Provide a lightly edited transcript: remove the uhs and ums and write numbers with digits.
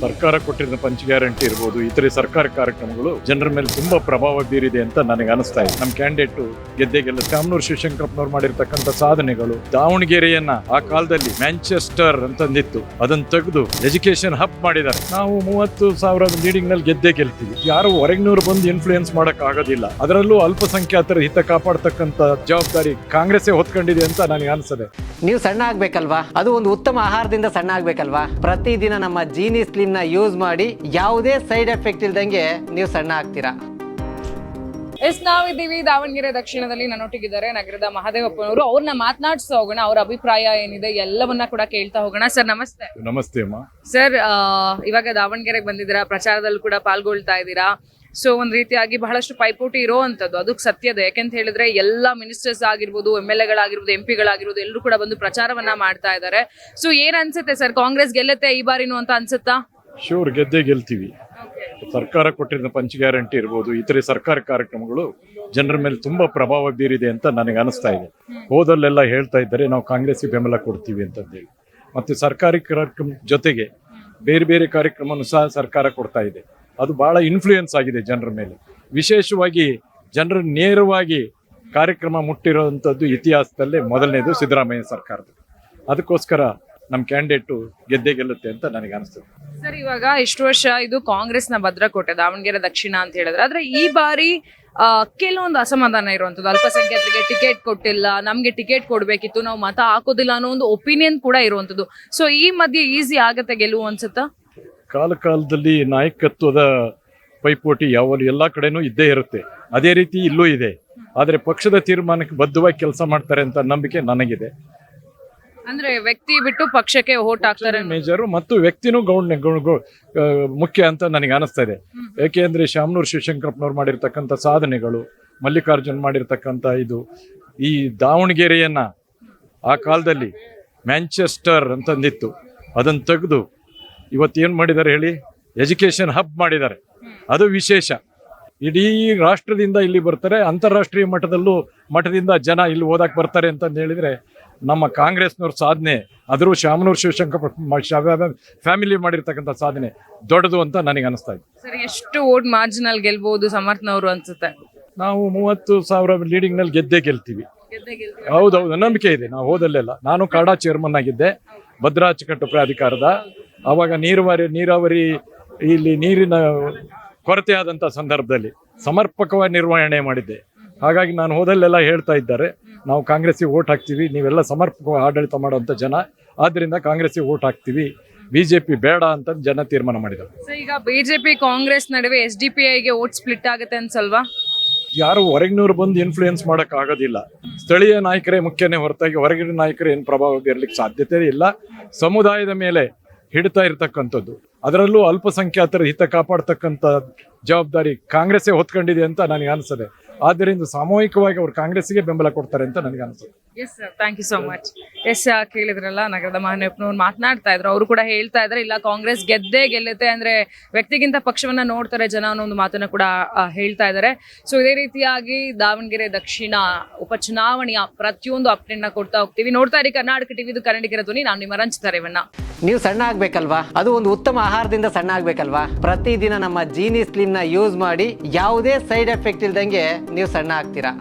ಸರ್ಕಾರ ಕೊಟ್ಟಿರೋ ಪಂಚ ಗ್ಯಾರಂಟಿ ಇರ್ಬೋದು, ಇತರೆ ಸರ್ಕಾರ ಕಾರ್ಯಕ್ರಮಗಳು ಜನರ ಮೇಲೆ ತುಂಬಾ ಪ್ರಭಾವ ಬೀರಿದೆ ಅಂತ ನನಗೆ ಅನಿಸ್ತಾ ಇದೆ. ನಮ್ಮ ಕ್ಯಾಂಡಿಡೇಟ್ ಗೆದ್ದೆ ಶಾಮನೂರು ಶಿವಶಂಕರಪ್ಪನವ್ರು ಮಾಡಿರ್ತಕ್ಕಂಥ ಸಾಧನೆಗಳು, ದಾವಣಗೆರೆಯನ್ನ ಆ ಕಾಲದಲ್ಲಿ ಮ್ಯಾಂಚೆಸ್ಟರ್ ಅಂತಂದಿತ್ತು, ಅದನ್ನ ತೆಗೆದು ಎಜುಕೇಶನ್ ಹಬ್ ಮಾಡಿದ್ದಾರೆ. ನಾವು 30,000 ಲೀಡಿಂಗ್ ನಲ್ಲಿ ಗೆಲ್ತೀವಿ. ಯಾರು ಹೊರಗಿನವ್ರು ಬಂದು ಇನ್ಫ್ಲೂಯೆನ್ಸ್ ಮಾಡಕ್ ಆಗೋದಿಲ್ಲ. ಅದರಲ್ಲೂ ಅಲ್ಪಸಂಖ್ಯಾತರ ಹಿತ ಕಾಪಾಡ್ತಕ್ಕಂಥ ಜವಾಬ್ದಾರಿ ಕಾಂಗ್ರೆಸ್ ಹೊತ್ಕೊಂಡಿದೆ ಅಂತ ನನಗೆ ಅನಿಸ್ತದೆ. ನೀವು ಸಣ್ಣ ಆಗ್ಬೇಕಲ್ವಾ, ಅದು ಒಂದು ಉತ್ತಮ ಆಹಾರದಿಂದ ಸಣ್ಣ ಆಗ್ಬೇಕಲ್ವಾ. ಪ್ರತಿದಿನ ನಮ್ಮ ಜೀನಿ ಸ್ಲಿಮ್ ನ ಯೂಸ್ ಮಾಡಿ ಯಾವುದೇ ಸೈಡ್ ಎಫೆಕ್ಟ್ ಇಲ್ದಂಗೆ ನೀವು ಸಣ್ಣ ಆಗ್ತೀರಾ. ನಾವಿದ್ದೀವಿ ದಾವಣಗೆರೆ ದಕ್ಷಿಣದಲ್ಲಿ. ನನ್ನೊಟ್ಟಿಗಿದ್ದಾರೆ ನಗರದ ಮಹದೇವಪ್ಪನವರು. ಅವ್ರನ್ನ ಮಾತನಾಡ್ಸ್ತಾ ಹೋಗೋಣ, ಅವ್ರ ಅಭಿಪ್ರಾಯ ಏನಿದೆ ಎಲ್ಲವನ್ನ ಕೂಡ ಕೇಳ್ತಾ ಹೋಗೋಣ. ಸರ್ ನಮಸ್ತೆ. ನಮಸ್ತೆ ಅಮ್ಮ. ಸರ್, ಇವಾಗ ದಾವಣಗೆರೆಗೆ ಬಂದಿದ್ದೀರಾ, ಪ್ರಚಾರದಲ್ಲೂ ಕೂಡ ಪಾಲ್ಗೊಳ್ತಾ ಇದ್ದೀರಾ. ಸೊ ಒಂದ್ ರೀತಿಯಾಗಿ ಬಹಳಷ್ಟು ಪೈಪೋಟಿ ಇರೋವಂಥದ್ದು, ಅದಕ್ಕೆ ಸತ್ಯದ. ಯಾಕೆಂತ ಹೇಳಿದ್ರೆ ಎಲ್ಲ ಮಿನಿಸ್ಟರ್ಸ್ ಆಗಿರ್ಬೋದು, MP ಗಳಾಗಿರ್ಬೋದು, ಎಲ್ಲರೂ ಕೂಡ ಬಂದು ಪ್ರಚಾರವನ್ನ ಮಾಡ್ತಾ ಇದ್ದಾರೆ. ಸೊ ಏನ್ ಅನ್ಸುತ್ತೆ ಸರ್, ಕಾಂಗ್ರೆಸ್ ಗೆಲ್ಲತ್ತೆ ಈ ಬಾರಿನೂ ಅಂತ ಅನ್ಸುತ್ತಾ? ಶೂರ್, ಗೆಲ್ತೀವಿ. ಸರ್ಕಾರ ಕೊಟ್ಟಿರೋ ಪಂಚ ಗ್ಯಾರಂಟಿ ಇರ್ಬೋದು, ಇತರೆ ಸರ್ಕಾರ ಕಾರ್ಯಕ್ರಮಗಳು ಜನರ ಮೇಲೆ ತುಂಬಾ ಪ್ರಭಾವ ಬೀರಿದೆ ಅಂತ ನನಗೆ ಅನಿಸ್ತಾ ಇದೆ. ಹೋದಲ್ಲೆಲ್ಲ ಹೇಳ್ತಾ ಇದ್ದಾರೆ ನಾವು ಕಾಂಗ್ರೆಸ್ಗೆ ಬೆಂಬಲ ಕೊಡ್ತೀವಿ ಅಂತಂದೇಳಿ. ಮತ್ತೆ ಸರ್ಕಾರಿ ಕಾರ್ಯಕ್ರಮ ಜೊತೆಗೆ ಬೇರೆ ಬೇರೆ ಕಾರ್ಯಕ್ರಮವನ್ನು ಸಹ ಸರ್ಕಾರ ಕೊಡ್ತಾ ಇದೆ. ಅದು ಬಹಳ ಇನ್ಫ್ಲೂಯೆನ್ಸ್ ಆಗಿದೆ ಜನರ ಮೇಲೆ. ವಿಶೇಷವಾಗಿ ಜನರ ನೇರವಾಗಿ ಕಾರ್ಯಕ್ರಮ ಮುಟ್ಟಿರುವಂಥದ್ದು ಇತಿಹಾಸದಲ್ಲೇ ಮೊದಲನೇದು ಸಿದ್ದರಾಮಯ್ಯ ಸರ್ಕಾರದ. ಅದಕ್ಕೋಸ್ಕರ ನಮ್ಮ ಕ್ಯಾಂಡಿಡೇಟು ಗೆಲ್ಲುತ್ತೆ ಅಂತ ನನಗೆ ಅನಿಸ್ತದೆ. ಸರ್, ಇವಾಗ ಇಷ್ಟು ವರ್ಷ ಇದು ಕಾಂಗ್ರೆಸ್ನ ಭದ್ರಕೋಟೆ ದಾವಣಗೆರೆ ದಕ್ಷಿಣ ಅಂತ ಹೇಳಿದ್ರೆ, ಆದ್ರೆ ಈ ಬಾರಿ ಕೆಲವೊಂದು ಅಸಮಾಧಾನ ಇರುವಂತದ್ದು. ಅಲ್ಪಸಂಖ್ಯಾತರಿಗೆ ಟಿಕೆಟ್ ಕೊಟ್ಟಿಲ್ಲ, ನಮ್ಗೆ ಟಿಕೆಟ್ ಕೊಡ್ಬೇಕಿತ್ತು, ನಾವು ಮತ ಹಾಕೋದಿಲ್ಲ ಅನ್ನೋ ಒಂದು ಒಪಿನಿಯನ್ ಕೂಡ ಇರುವಂತದ್ದು. ಸೊ ಈ ಮಧ್ಯೆ ಈಸಿ ಆಗತ್ತೆ ಗೆಲುವು ಅನ್ಸುತ್ತಾ? ಕಾಲದಲ್ಲಿ ನಾಯಕತ್ವದ ಪೈಪೋಟಿ ಎಲ್ಲಾ ಕಡೆನೂ ಇದ್ದೇ ಇರುತ್ತೆ. ಅದೇ ರೀತಿ ಇಲ್ಲೂ ಇದೆ. ಆದರೆ ಪಕ್ಷದ ತೀರ್ಮಾನಕ್ಕೆ ಬದ್ಧವಾಗಿ ಕೆಲಸ ಮಾಡ್ತಾರೆ ಅಂತ ನಂಬಿಕೆ ನನಗಿದೆ. ಅಂದ್ರೆ ವ್ಯಕ್ತಿ ಬಿಟ್ಟು ಪಕ್ಷಕ್ಕೆ ವೋಟ್ ಹಾಕ್ತಾರೆ ಮೇಜರು, ಮತ್ತು ವ್ಯಕ್ತಿನೂ ಮುಖ್ಯ ಅಂತ ನನಗೆ ಅನಿಸ್ತಾ ಇದೆ. ಯಾಕೆಂದ್ರೆ ಶಾಮನೂರು ಶಿವಶಂಕರಪ್ಪನವ್ರು ಮಾಡಿರ್ತಕ್ಕಂಥ ಸಾಧನೆಗಳು, ಮಲ್ಲಿಕಾರ್ಜುನ್ ಮಾಡಿರ್ತಕ್ಕಂಥ ಈ ದಾವಣಗೆರೆಯನ್ನ ಆ ಕಾಲದಲ್ಲಿ ಮ್ಯಾಂಚೆಸ್ಟರ್ ಅಂತಂದಿತ್ತು, ಅದನ್ನ ತೆಗೆದು ಇವತ್ತೇನು ಮಾಡಿದ್ದಾರೆ ಹೇಳಿ, ಎಜುಕೇಶನ್ ಹಬ್ ಮಾಡಿದ್ದಾರೆ. ಅದು ವಿಶೇಷ. ಇಡೀ ರಾಷ್ಟ್ರದಿಂದ ಇಲ್ಲಿ ಬರ್ತಾರೆ, ಅಂತಾರಾಷ್ಟ್ರೀಯ ಮಟ್ಟದಿಂದ ಜನ ಇಲ್ಲಿ ಓದಕ್ಕೆ ಬರ್ತಾರೆ ಅಂತ ಹೇಳಿದ್ರೆ ನಮ್ಮ ಕಾಂಗ್ರೆಸ್ನವ್ರ ಸಾಧನೆ, ಆದರೂ ಶಾಮನೂರು ಶಿವಶಂಕರ ಫ್ಯಾಮಿಲಿ ಮಾಡಿರ್ತಕ್ಕಂಥ ಸಾಧನೆ ದೊಡ್ಡದು ಅಂತ ನನಗೆ ಅನಿಸ್ತಾ ಇದೆ. ಸರಿ, ಎಷ್ಟು ವೋಟ್ ಮಾರ್ಜಿನಲ್ ಗೆಲ್ಬಹುದು ಸಮರ್ಥನವರು ಅನ್ಸುತ್ತೆ? ನಾವು 30,000 ಲೀಡಿಂಗ್ ನಲ್ಲಿ ಗೆಲ್ತೀವಿ. ಹೌದೌದು, ನಂಬಿಕೆ ಇದೆ. ನಾವು ಹೋದಲ್ಲೆಲ್ಲ, ನಾನು ಕಾಡಾ ಚೇರ್ಮನ್ ಆಗಿದ್ದೆ ಭದ್ರಾ ಅಚ್ಚುಕಟ್ಟು ಪ್ರಾಧಿಕಾರದ. ಆವಾಗ ನೀರಾವರಿ ಇಲ್ಲಿ ನೀರಿನ ಕೊರತೆ ಆದಂಥ ಸಂದರ್ಭದಲ್ಲಿ ಸಮರ್ಪಕವಾಗಿ ನಿರ್ವಹಣೆ ಮಾಡಿದ್ದೆ. ಹಾಗಾಗಿ ನಾನು ಹೋದಲ್ಲೆಲ್ಲ ಹೇಳ್ತಾ ಇದ್ದಾರೆ, ನಾವು ಕಾಂಗ್ರೆಸ್ಸಿಗೆ ವೋಟ್ ಹಾಕ್ತೀವಿ, ನೀವೆಲ್ಲ ಸಮರ್ಪಕವಾಗಿ ಆಡಳಿತ ಮಾಡುವಂಥ ಜನ, ಆದ್ದರಿಂದ ಕಾಂಗ್ರೆಸ್ಸಿಗೆ ವೋಟ್ ಹಾಕ್ತೀವಿ, ಬಿಜೆಪಿ ಬೇಡ ಅಂತ ಜನ ತೀರ್ಮಾನ ಮಾಡಿದ್ದಾರೆ. ಈಗ ಬಿಜೆಪಿ ಕಾಂಗ್ರೆಸ್ ನಡುವೆ SDPIಗೆ ವೋಟ್ ಸ್ಪ್ಲಿಟ್ ಆಗುತ್ತೆ ಅನ್ಸಲ್ವಾ? ಯಾರು ಹೊರಗಿನವ್ರು ಬಂದು ಇನ್ಫ್ಲೂಯೆನ್ಸ್ ಮಾಡಕ್ ಆಗೋದಿಲ್ಲ. ಸ್ಥಳೀಯ ನಾಯಕರೇ ಮುಖ್ಯನೇ ಹೊರತಾಗಿ ಹೊರಗಿನ ನಾಯಕರು ಏನು ಪ್ರಭಾವ ಬೀರಲಿಕ್ಕೆ ಸಾಧ್ಯತೆ ಇಲ್ಲ. ಸಮುದಾಯದ ಮೇಲೆ ಹಿಡಿತಾ ಇರತಕ್ಕಂಥದ್ದು, ಅದರಲ್ಲೂ ಅಲ್ಪಸಂಖ್ಯಾತರ ಹಿತ ಕಾಪಾಡ್ತಕ್ಕಂಥ ಜವಾಬ್ದಾರಿ ಕಾಂಗ್ರೆಸ್ಸೇ ಹೊತ್ಕೊಂಡಿದೆ ಅಂತ ನನಗೆ ಅನಿಸ್ತದೆ. ಆದ್ದರಿಂದ ಸಾಮೂಹಿಕವಾಗಿ ಅವರು ಕಾಂಗ್ರೆಸ್ಸಿಗೆ ಬೆಂಬಲ ಕೊಡ್ತಾರೆ ಅಂತ ನನಗೆ ಅನಿಸುತ್ತೆ. Yes sir, thank you so much. ಕೇಳಿದ್ರಲ್ಲ, ನಗರದ ಮಹದೇವಪ್ಪನವ್ರು ಮಾತನಾಡ್ತಾ ಇದ್ರು. ಅವರು ಕೂಡ ಹೇಳ್ತಾ ಇದ್ದಾರೆ, ಇಲ್ಲ ಕಾಂಗ್ರೆಸ್ ಗೆಲ್ಲುತ್ತೆ, ಅಂದ್ರೆ ವ್ಯಕ್ತಿಗಿಂತ ಪಕ್ಷವನ್ನ ನೋಡ್ತಾರೆ ಜನ ಅನ್ನೋ ಒಂದು ಮಾತನ್ನ ಕೂಡ ಹೇಳ್ತಾ ಇದ್ದಾರೆ. ಸೊ ಇದೇ ರೀತಿಯಾಗಿ ದಾವಣಗೆರೆ ದಕ್ಷಿಣ ಉಪಚುನಾವಣೆಯ ಪ್ರತಿಯೊಂದು ಅಪ್ಡೇಟ್ನ ಕೊಡ್ತಾ ಹೋಗ್ತೀವಿ. ನೋಡ್ತಾ ಇರಿ ಕರ್ನಾಟಕ ಟಿವಿ, ಇದು ಕನ್ನಡಿಗರ ಧ್ವನಿ. ನಾನು ನಿಮ್ಮ ರಂಜಿತಾ ರೇವಣ್ಣ. ನೀವು ಸಣ್ಣ ಆಗ್ಬೇಕಲ್ವಾ, ಅದು ಒಂದು ಉತ್ತಮ ಆಹಾರದಿಂದ ಸಣ್ಣ ಆಗ್ಬೇಕಲ್ವಾ. ಪ್ರತಿದಿನ ನಮ್ಮ ಜೀನಿ ಸ್ಲಿಮ್ ನ ಯೂಸ್ ಮಾಡಿ ಯಾವುದೇ ಸೈಡ್ ಎಫೆಕ್ಟ್ ಇಲ್ದಂಗೆ ನೀವು ಸಣ್ಣ ಆಗ್ತೀರಾ.